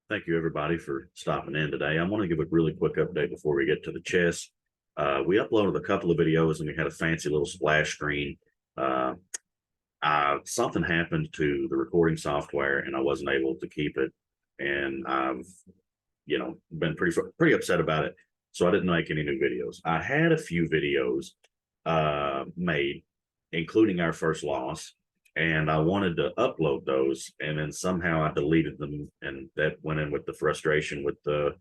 Thank you, everybody, for stopping in today. I want to give a really quick update before we get to the chess. We uploaded a couple of videos and we had a fancy little splash screen. Uh, Something happened to the recording software and I wasn't able to keep it. And I've, been pretty upset about it. So I didn't make any new videos. I had a few videos made, including our first loss, and I wanted to upload those, and then somehow I deleted them, and that went in with the frustration with the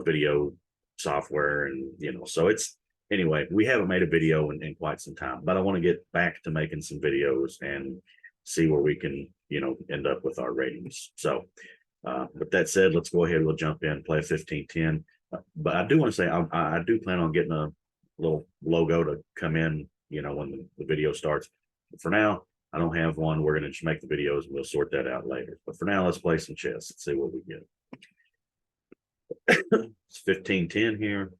video software, and so it's anyway. We haven't made a video in quite some time, but I want to get back to making some videos and see where we can end up with our ratings. So, with that said, let's go ahead. We'll jump in, play a 15-10. But I do want to say I do plan on getting a little logo to come in, when the video starts. But for now, I don't have one. We're going to just make the videos and we'll sort that out later. But for now, let's play some chess. Let's see what we get. It's 15-10 here.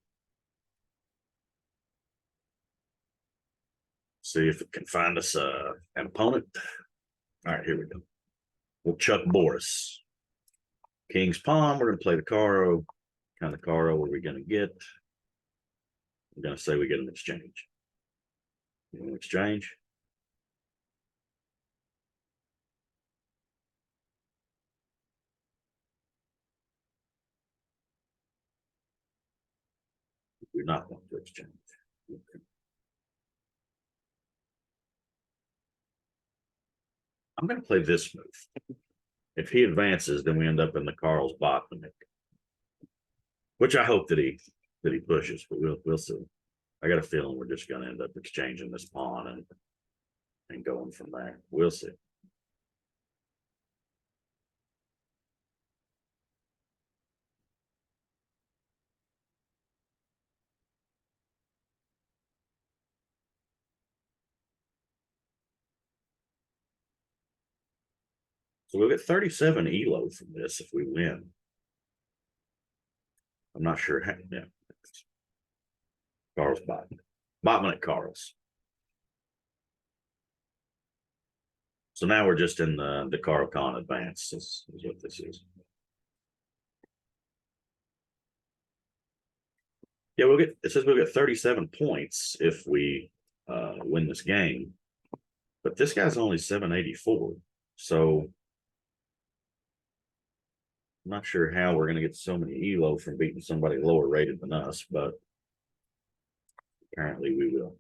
See if it can find us an opponent. All right, here we go. We'll Chuck Boris. King's pawn. We're going to play the Caro. What kind of Caro are we going to get? I'm going to say we get an exchange. Exchange. We're not going to exchange. Okay. I'm going to play this move. If he advances, then we end up in the Carl's Botvinnik, which I hope that he pushes, but we'll see. I got a feeling we're just going to end up exchanging this pawn and going from there. We'll see. So we'll get 37 elo from this if we win. I'm not sure how. Yeah. Carl's Botvinnik Carl's. So now we're just in the Caro Con advance. This is what this is. Yeah, it says we'll get 37 points if we win this game, but this guy's only 784. So I'm not sure how we're going to get so many elo from beating somebody lower rated than us, but apparently we will.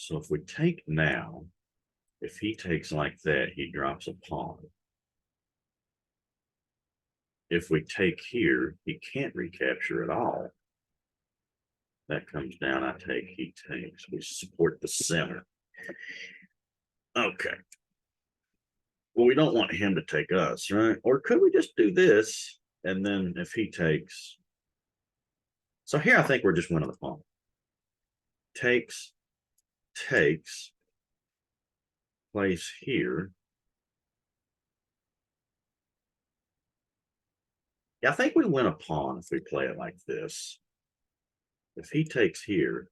So if we take now, if he takes like that, he drops a pawn. If we take here, he can't recapture at all. That comes down, I take, he takes. We support the center. Okay. Well, we don't want him to take us, right? Or could we just do this? And then if he takes. So here I think we're just winning the pawn. Takes, place here. Yeah, I think we win a pawn if we play it like this. If he takes here,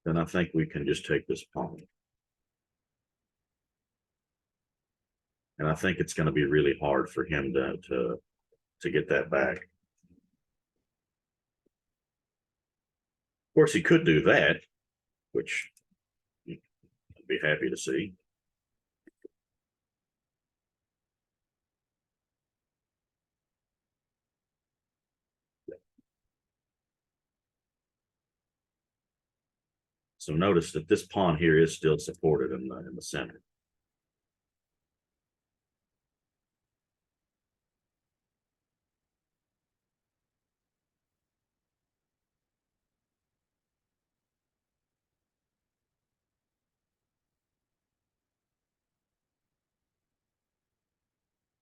then I think we can just take this pawn. And I think it's going to be really hard for him to get that back. Of course, he could do that, which I'd be happy to see. So notice that this pawn here is still supported in the center.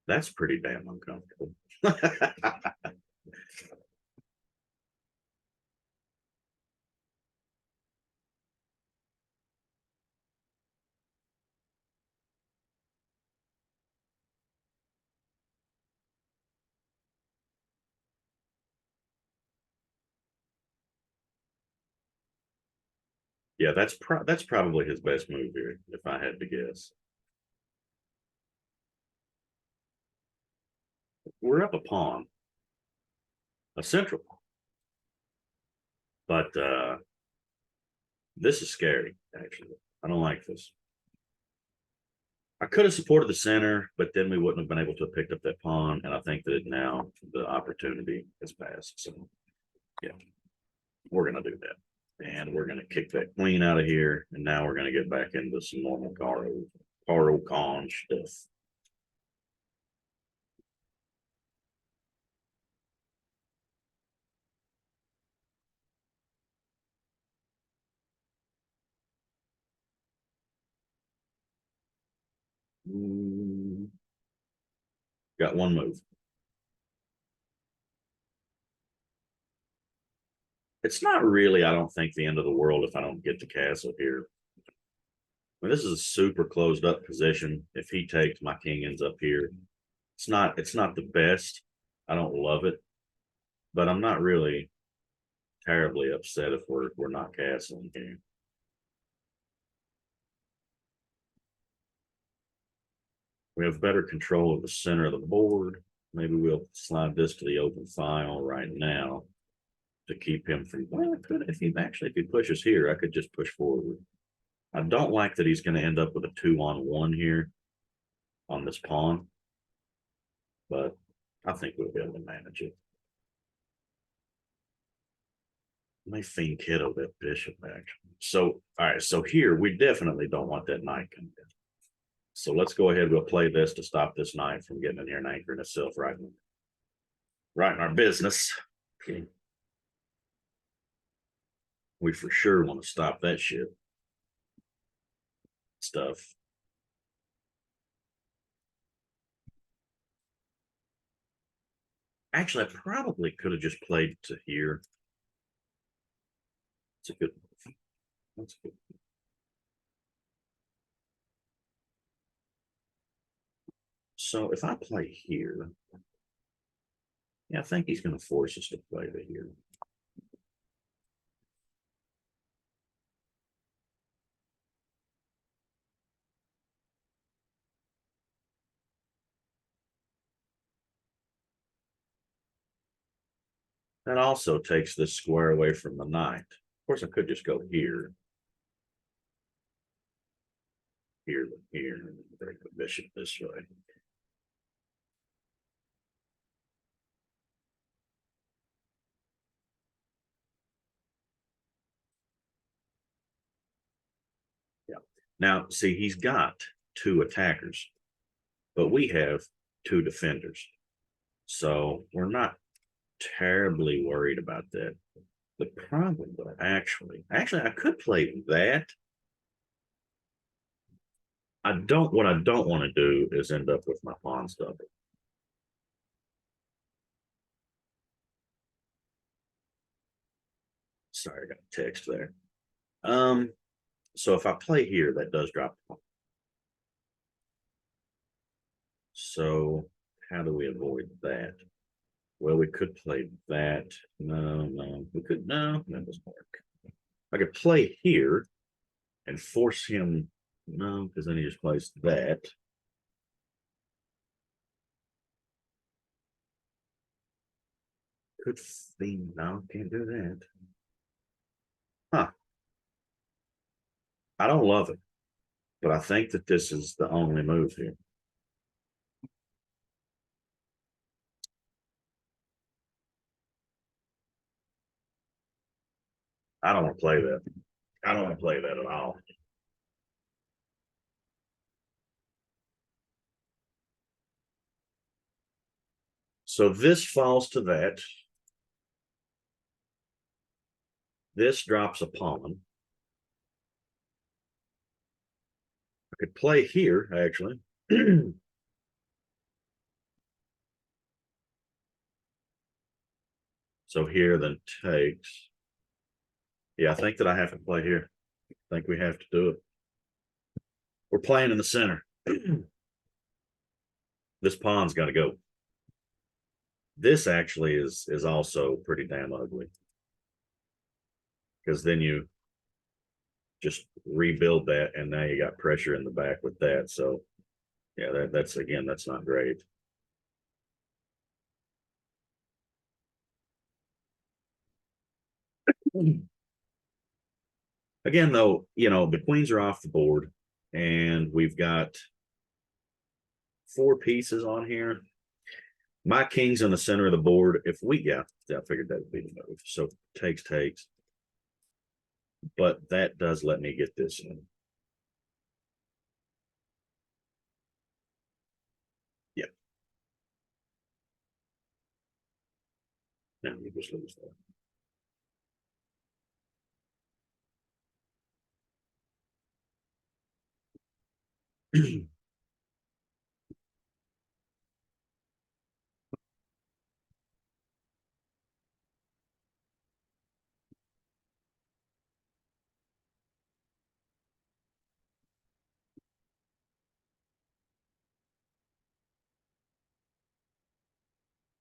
That's pretty damn uncomfortable. Yeah, that's probably his best move here, if I had to guess. We're up a pawn, a central pawn, but this is scary, actually. I don't like this. I could have supported the center, but then we wouldn't have been able to have picked up that pawn. And I think that now the opportunity has passed. So, yeah, we're going to do that. And we're going to kick that queen out of here. And now we're going to get back into some normal Caro con stuff. Got one move. It's not really, I don't think, the end of the world if I don't get the castle here. I mean, this is a super closed up position. If he takes, my king ends up here. It's not the best. I don't love it, but I'm not really terribly upset if we're not castling here. We have better control of the center of the board. Maybe we'll slide this to the open file right now to keep him from. Well, I could if he pushes here, I could just push forward. I don't like that he's going to end up with a 2-on-1 here on this pawn, but I think we'll be able to manage it. My fiend kiddo that bishop actually. So all right, so here we definitely don't want that knight coming in. So let's go ahead. We'll play this to stop this knight from getting in here and anchoring itself right in our business. Okay. We for sure want to stop that shit stuff. Actually, I probably could have just played to here. It's a good move. That's good. So if I play here, yeah, I think he's going to force us to play to here. That also takes this square away from the knight. Of course, I could just go here, here, and break the bishop this way. Yeah. Now, see, he's got 2 attackers, but we have 2 defenders. So we're not terribly worried about that. The problem, though, actually, I could play that. What I don't want to do is end up with my pawn double. Sorry, I got a text there. So if I play here, that does drop the pawn. So how do we avoid that? Well, we could play that. No, we could, no, that doesn't work. I could play here and force him, no, because then he just plays that. Could fiend, no, can't do that. Huh. I don't love it, but I think that this is the only move here. I don't want to play that. I don't want to play that at all. So this falls to that. This drops a pawn. I could play here, actually. So here then takes. Yeah, I think that I have to play here. I think we have to do it. We're playing in the center. This pawn's got to go. This actually is also pretty damn ugly. Because then you just rebuild that, and now you got pressure in the back with that. So yeah, that's again, that's not great. Again, though, the queens are off the board, and we've got 4 pieces on here. My king's in the center of the board. If we, yeah, I figured that would be the move. So takes, but that does let me get this in. Yeah. Now you just lose that.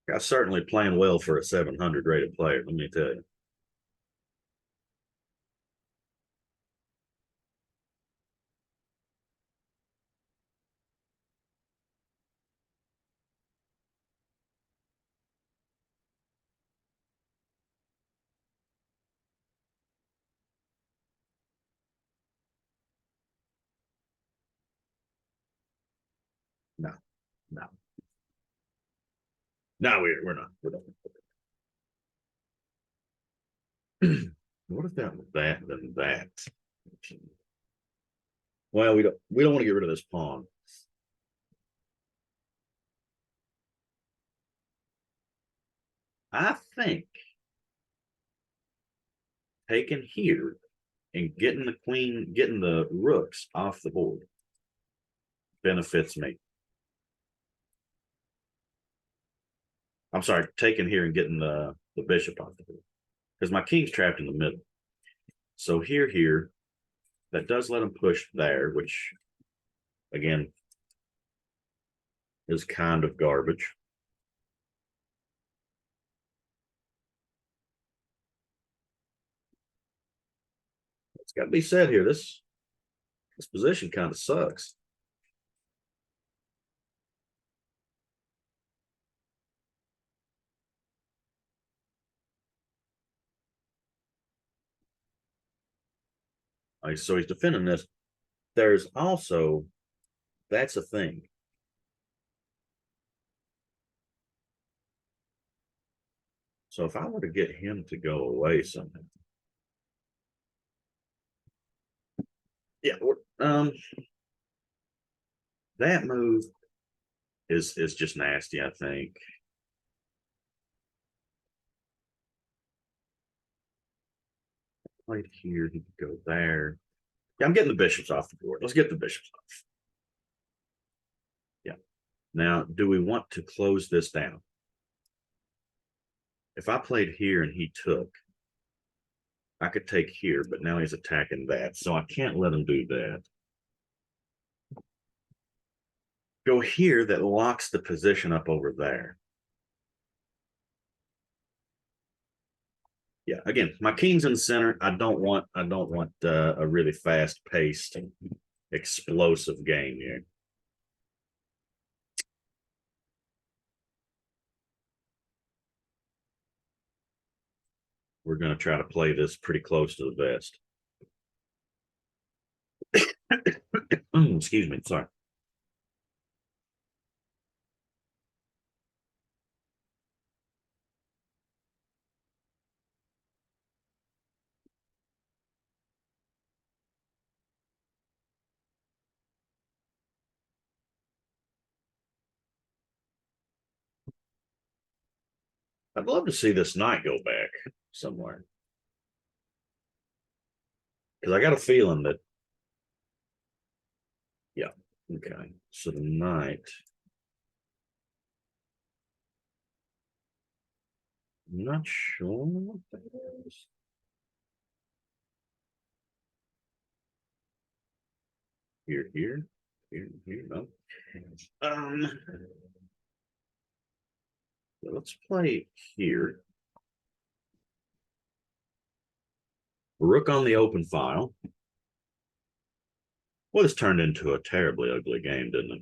I'm certainly playing well for a 700 rated player, let me tell you. No, no, no, we're not. What if that was that, then that? Well, we don't want to get rid of this pawn. I think taking here and getting the queen, getting the rooks off the board benefits me. I'm sorry, taking here and getting the bishop off the board, because my king's trapped in the middle. So here, that does let him push there, which again is kind of garbage. It's got to be said here. This position kind of sucks. So he's defending this. There's also, that's a thing. So if I were to get him to go away somehow, yeah, that move is just nasty. I think. Right here, he could go there. Yeah, I'm getting the bishops off the board. Let's get the bishops off. Yeah. Now, do we want to close this down? If I played here and he took, I could take here, but now he's attacking that. So I can't let him do that. Go here, that locks the position up over there. Yeah, again, my king's in the center. I don't want a really fast paced, explosive game here. We're going to try to play this pretty close to the vest. Excuse me, sorry. I'd love to see this knight go back somewhere, because I got a feeling that, yeah, okay. So the knight, I'm not sure what that is. Here, no. Um, let's play here. Rook on the open file. Well, this turned into a terribly ugly game, didn't it?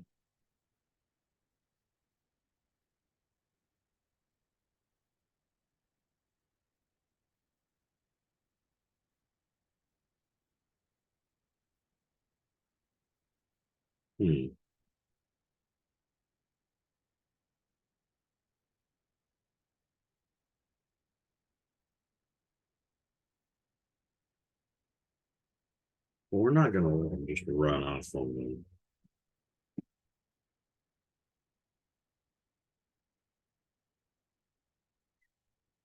Hmm. Well, we're not going to just run off on them.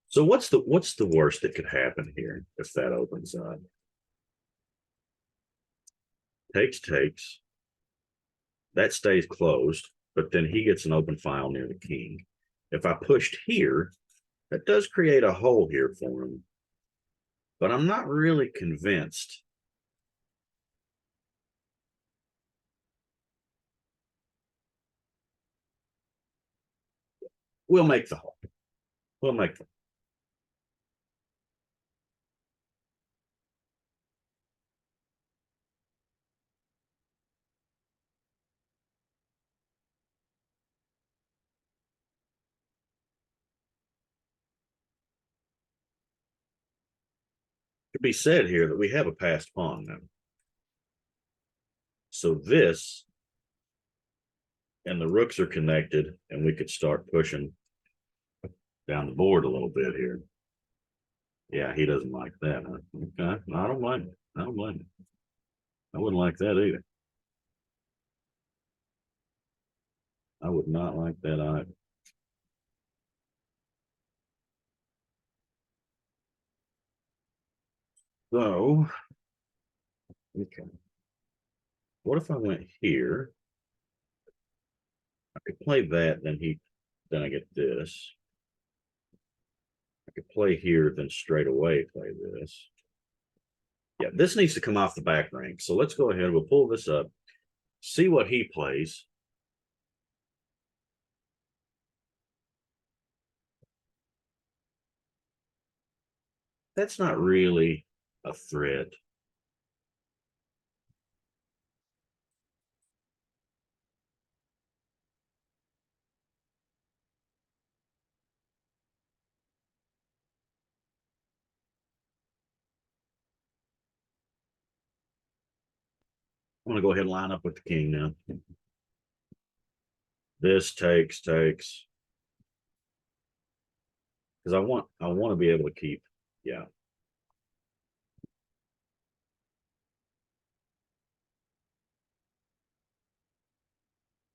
So what's the worst that could happen here if that opens up? Takes. That stays closed, but then he gets an open file near the king. If I pushed here, that does create a hole here for him, but I'm not really convinced. We'll make the hole. We'll make the to be said here that we have a passed pawn now. So this and the rooks are connected, and we could start pushing down the board a little bit here. Yeah, he doesn't like that. Huh? Okay, I don't blame him. I don't blame him. I wouldn't like that either. I would not like that either. So, okay. What if I went here? I could play that, then I get this. I could play here, then straight away play this. Yeah, this needs to come off the back rank. So let's go ahead. We'll pull this up, see what he plays. That's not really a threat. I'm going to go ahead and line up with the king now. This takes because I want to be able to keep. Yeah,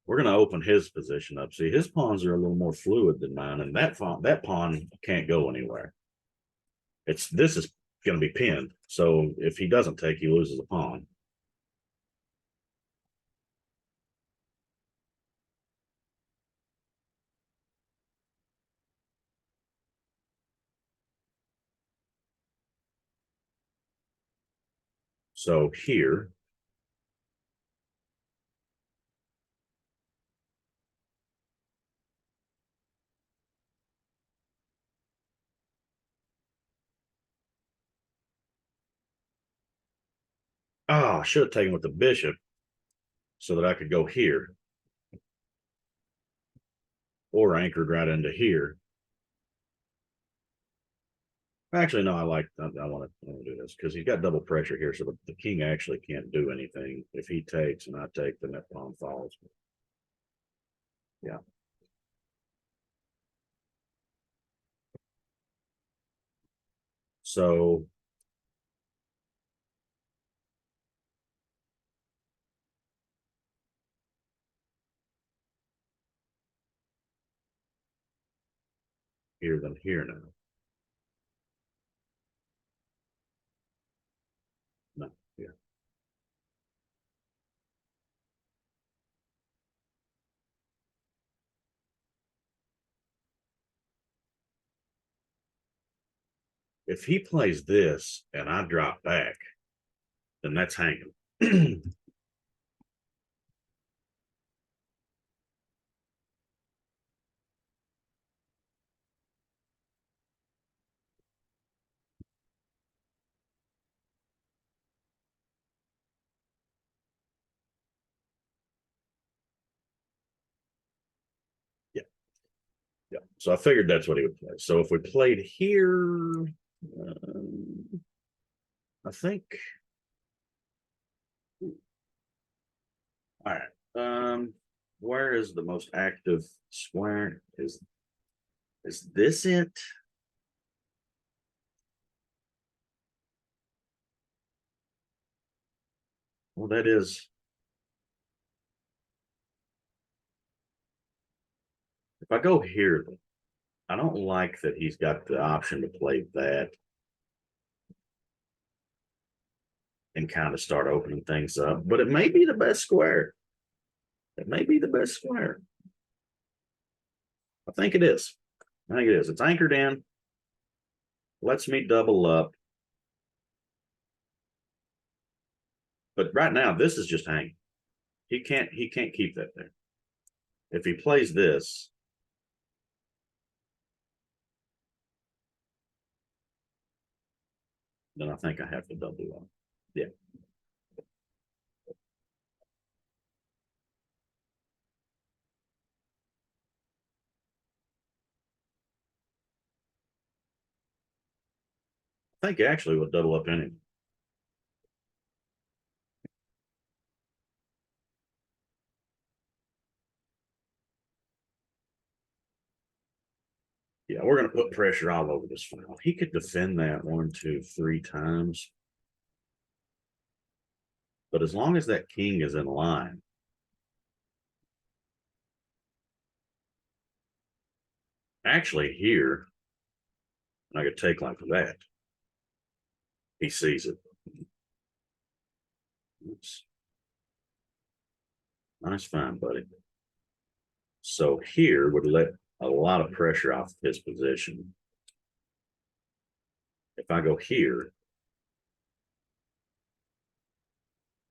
we're going to open his position up. See, his pawns are a little more fluid than mine, and that pawn can't go anywhere. This is going to be pinned. So if he doesn't take, he loses a pawn. So here, I should have taken with the bishop so that I could go here or anchored right into here. Actually, no, I want to do this because he's got double pressure here. So the king actually can't do anything. If he takes and I take, then that pawn falls. Yeah. So here, then here now. No, yeah. If he plays this and I drop back, then that's hanging. Yeah. Yeah. So I figured that's what he would play. So if we played here, I think. All right. Where is the most active square? Is this it? Well, that is. If I go here, I don't like that he's got the option to play that and kind of start opening things up. But it may be the best square. It may be the best square. I think it is. I think it is. It's anchored in. Lets me double up. But right now, this is just hanging. He can't keep that there. If he plays this, then I think I have to double up. Yeah. I think actually we'll double up anyway. Yeah, we're going to put pressure all over this file. He could defend that 1, 2, 3 times. But as long as that king is in line, actually here, I could take like that. He sees it. Oops. Nice find, buddy. So here would let a lot of pressure off his position. If I go here,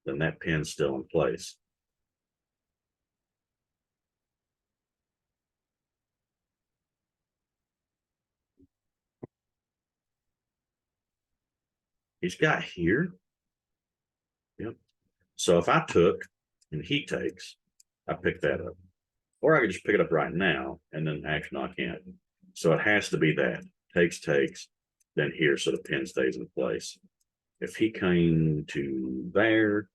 then that pin's still in place. He's got here. Yep. So if I took and he takes, I pick that up. Or I could just pick it up right now and then action I can't. So it has to be that. Takes, then here so the pin stays in place. If he came to there,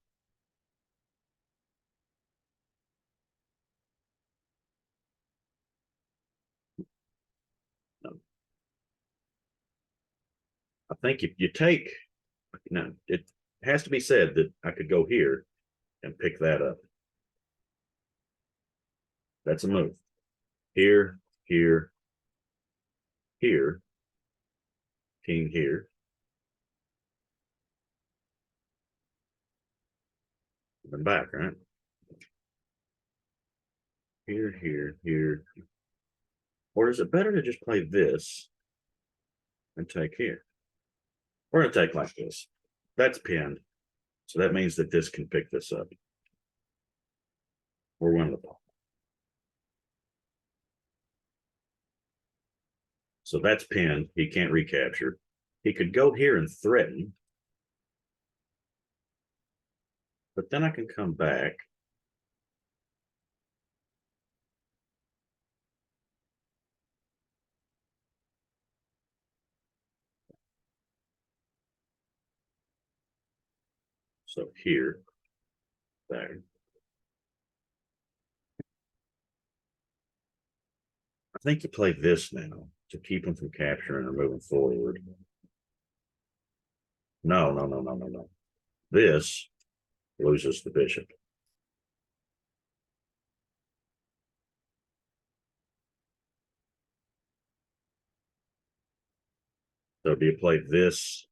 no. I think if you take, it has to be said that I could go here and pick that up. That's a move. Here, here, here, king here. And back, right? Here, here, here. Or is it better to just play this and take here? We're going to take like this. That's pinned. So that means that this can pick this up. We're winning the ball. So that's pinned. He can't recapture. He could go here and threaten. But then I can come back. So here, there. I think you play this now to keep him from capturing or moving forward. No, no, no, no, no, no. This loses the bishop. So do you play this?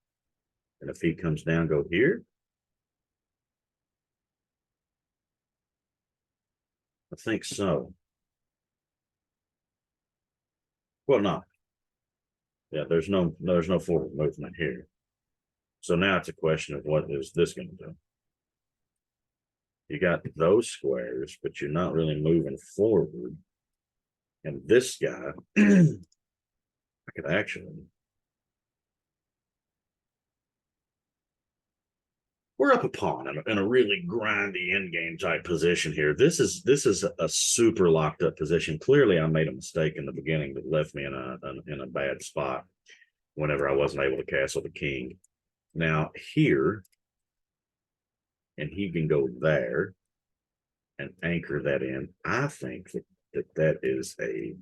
And if he comes down, go here? I think so. Well, no. Yeah, there's no forward movement here. So now it's a question of what is this going to do? You got those squares, but you're not really moving forward. And this guy, I could actually. We're up a pawn in a really grindy end game type position here. This is a super locked up position. Clearly, I made a mistake in the beginning that left me in a bad spot whenever I wasn't able to castle the king. Now here, and he can go there and anchor that in. I think that is a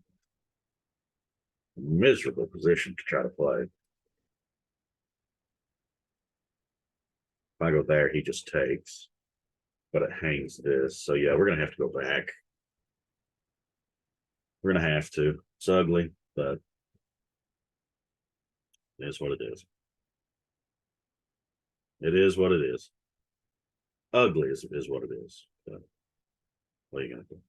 miserable position to try to play. If I go there, he just takes, but it hangs this. So yeah, we're gonna have to go back. We're gonna have to. It's ugly, but it is what it is. It is what it is. Ugly is what it is. But what are you gonna do?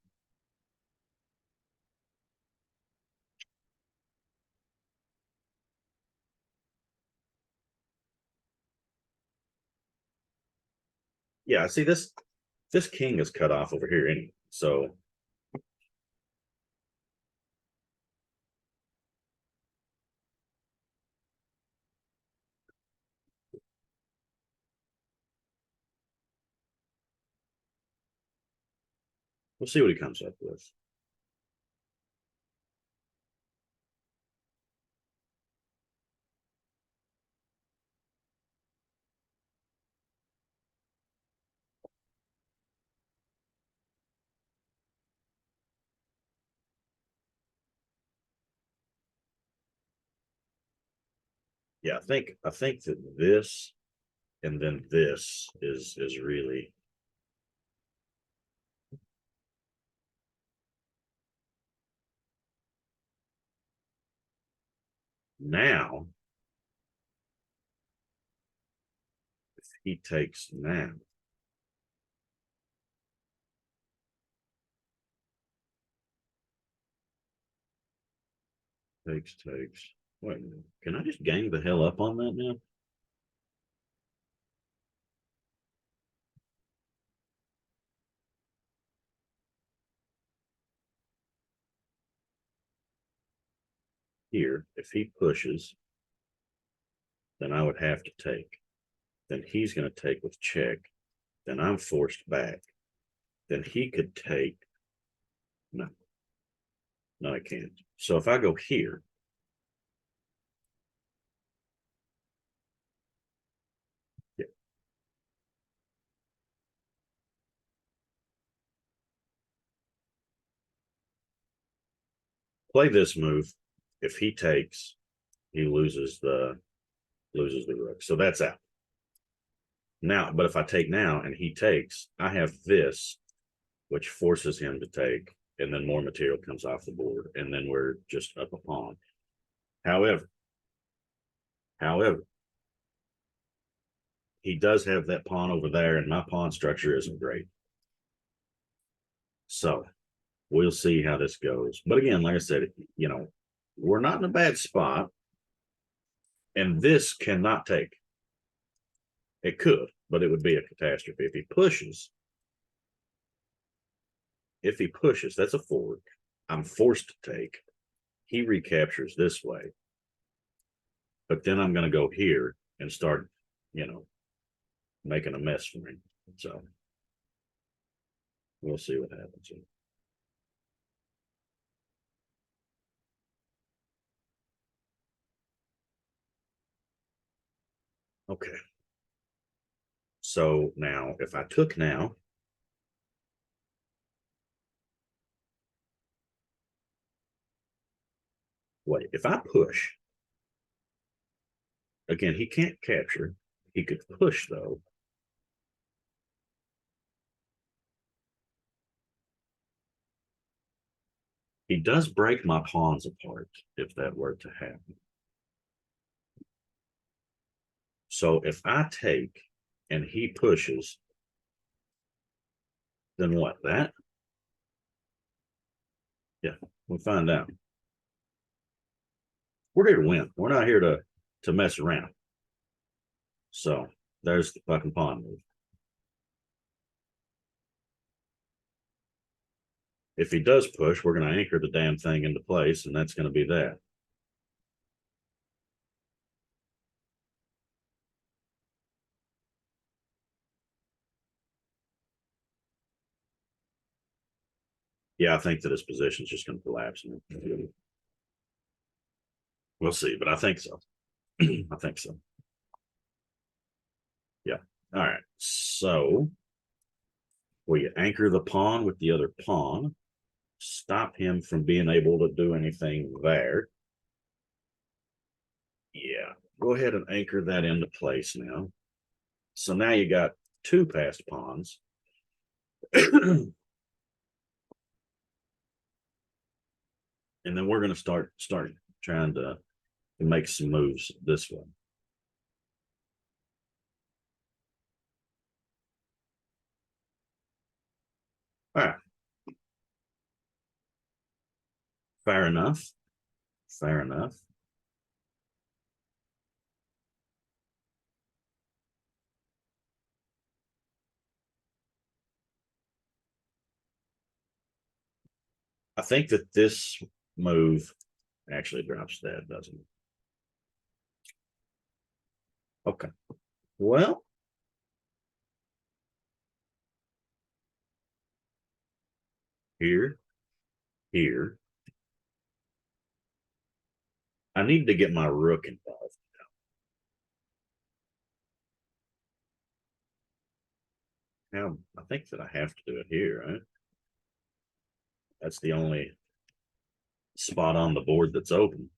Yeah, see this king is cut off over here anyway. So we'll see what he comes up with. Yeah, I think that this and then this is really now. If he takes now, takes. Wait, can I just gang the hell up on that now? Here, if he pushes, then I would have to take. Then he's going to take with check. Then I'm forced back. Then he could take. No, no, I can't. So if I go here, yeah, play this move. If he takes, he loses the rook. So that's out. Now, but if I take now and he takes, I have this, which forces him to take, and then more material comes off the board, and then we're just up a pawn. However, however, he does have that pawn over there, and my pawn structure isn't great. So we'll see how this goes. But again, like I said, we're not in a bad spot, and this cannot take. It could, but it would be a catastrophe if he pushes. If he pushes, that's a forward. I'm forced to take. He recaptures this way, but then I'm going to go here and start, making a mess for me. So we'll see what happens. Okay. So now, if I took now, wait, if I push, again, he can't capture. He could push, though. He does break my pawns apart if that were to happen. So if I take and he pushes, then what? That? Yeah, we'll find out. we're here to win. We're not here to mess around. So there's the fucking pawn move. If he does push, we're going to anchor the damn thing into place, and that's going to be that. Yeah, I think that his position is just going to collapse. We'll see, but I think so. I think so. Yeah. All right. So we anchor the pawn with the other pawn, stop him from being able to do anything there. Yeah. Go ahead and anchor that into place now. So now you got two passed pawns. And then we're going to start trying to make some moves this way. All right. Fair enough. Fair enough. I think that this move actually drops that, doesn't it? Okay. Well, here. I need to get my rook involved. Now, I think that I have to do it here, right? That's the only spot on the board that's open.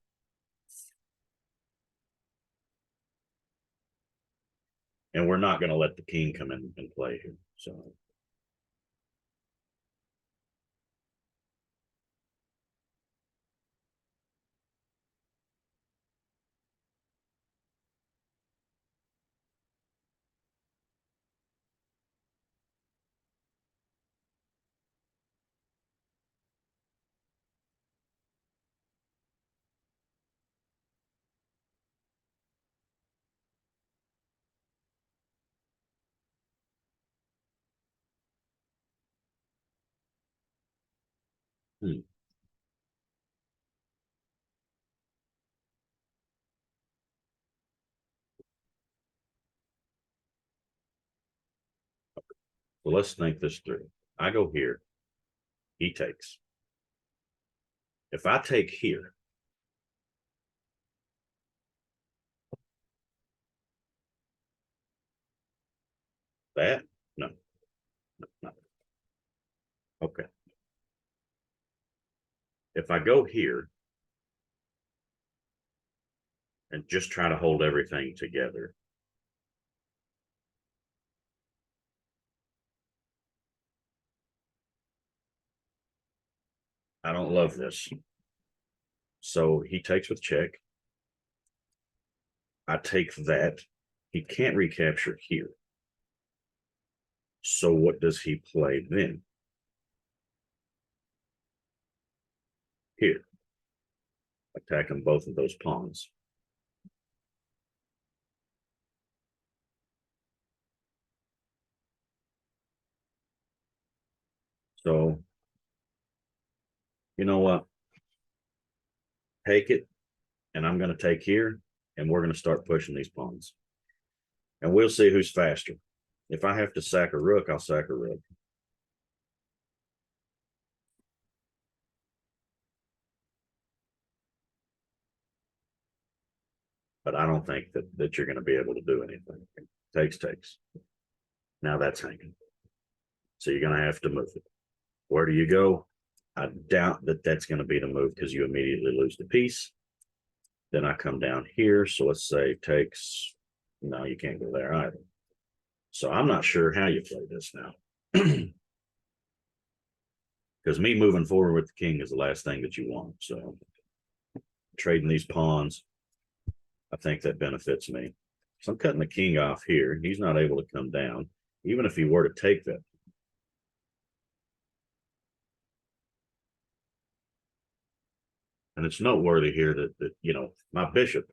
And we're not going to let the king come in and play here. So hmm. So let's think this through. I go here. He takes. If I take here, that, no. Okay. If I go here and just try to hold everything together, I don't love this. So he takes with check. I take that. He can't recapture here. So what does he play then? Here. Attacking both of those pawns. So, you know what? Take it, and I'm going to take here, and we're going to start pushing these pawns. And we'll see who's faster. If I have to sack a rook, I'll sack a rook. But I don't think that you're going to be able to do anything. Takes. Now that's hanging. So you're going to have to move it. Where do you go? I doubt that that's going to be the move because you immediately lose the piece. Then I come down here. So let's say takes. No, you can't go there either. So I'm not sure how you play this now. Because me moving forward with the king is the last thing that you want. So trading these pawns, I think that benefits me. So I'm cutting the king off here. He's not able to come down. Even if he were to take that, And it's noteworthy here that you know, my bishop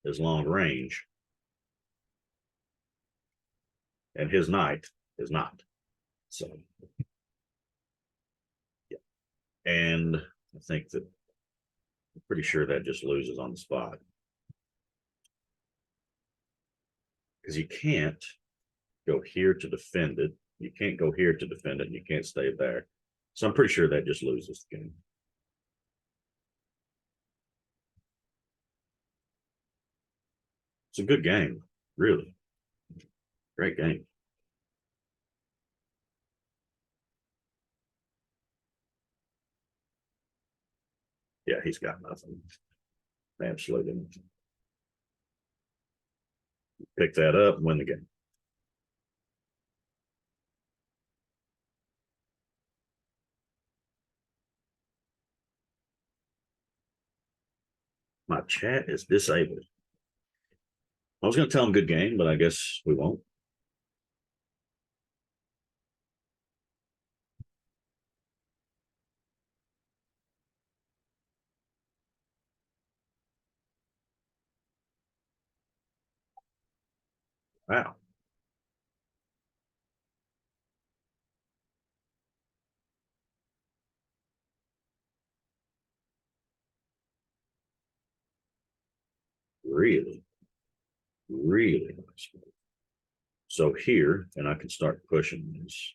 is long range and his knight is not. So, yeah. And I think that I'm pretty sure that just loses on the spot. Because you can't go here to defend it. You can't go here to defend it. And you can't stay there. So I'm pretty sure that just loses the game. It's a good game, really. Great game. Yeah, he's got nothing. Absolutely nothing. Pick that up and win the game. My chat is disabled. I was going to tell him good game, but I guess we won't. Wow. Really, really nice. So here, and I can start pushing this.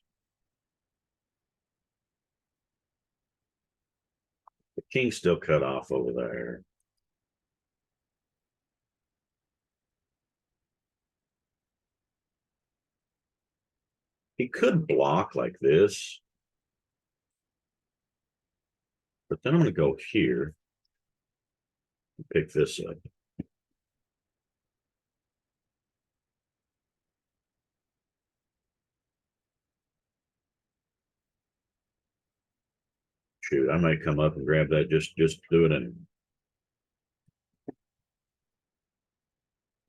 The king's still cut off over there. He could block like this, but then I'm going to go here and pick this up. Shoot, I may come up and grab that. Just do it. And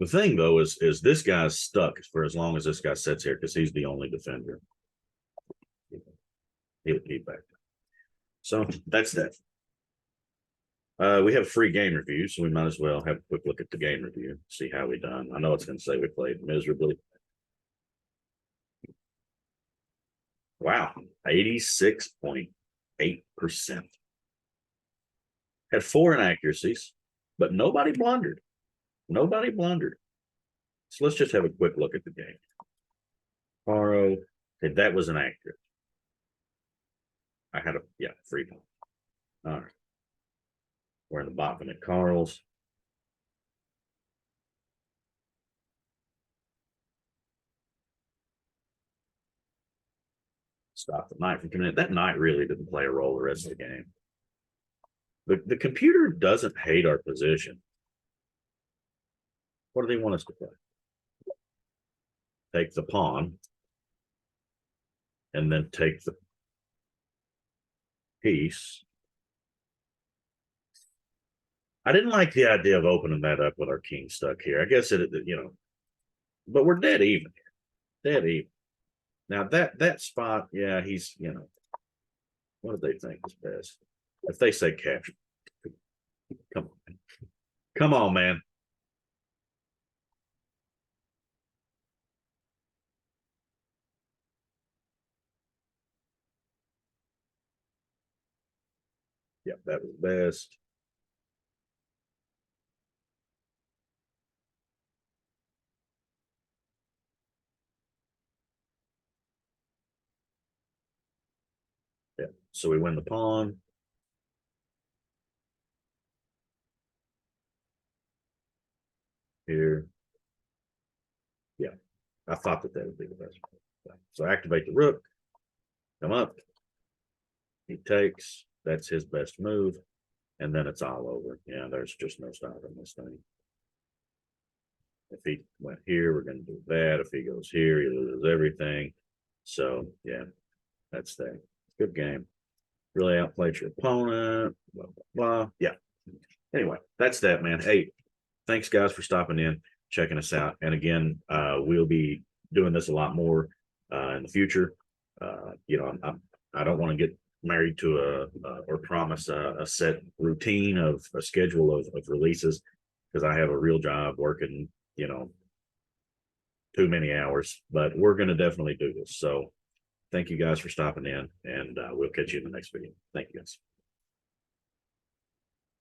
the thing though is this guy's stuck for as long as this guy sits here because he's the only defender. He'll keep back. So that's that. We have free game review, so we might as well have a quick look at the game review, see how we done. I know it's going to say we played miserably. Wow, 86.8%. Had 4 inaccuracies, but nobody blundered. Nobody blundered. So let's just have a quick look at the game. Caro, okay, that was inaccurate. I had a, yeah, free point. All right. We're in the bottom at Carl's. Stop the knight from coming in. That knight really didn't play a role the rest of the game. The computer doesn't hate our position. What do they want us to play? Take the pawn and then take the piece. I didn't like the idea of opening that up with our king stuck here. I guess it, you know, but we're dead even here. Dead even. Now that spot, yeah, he's, you know, what do they think is best? If they say capture, come on, come on, man. Yep, that was best. Yeah, so we win the pawn. Here. Yeah, I thought that would be the best. So activate the rook, come up. He takes, that's his best move. And then it's all over. Yeah, there's just no stopping this thing. If he went here, we're going to do that. If he goes here, he loses everything. So, yeah, that's that. Good game. Really outplayed your opponent. Blah, blah, blah. Yeah. Anyway, that's that, man. Hey, thanks, guys, for stopping in, checking us out. And again, we'll be doing this a lot more in the future. You know, I don't want to get married to or promise a set routine of a schedule of releases, because I have a real job working, too many hours, but we're going to definitely do this. So thank you guys for stopping in, and we'll catch you in the next video. Thank you guys.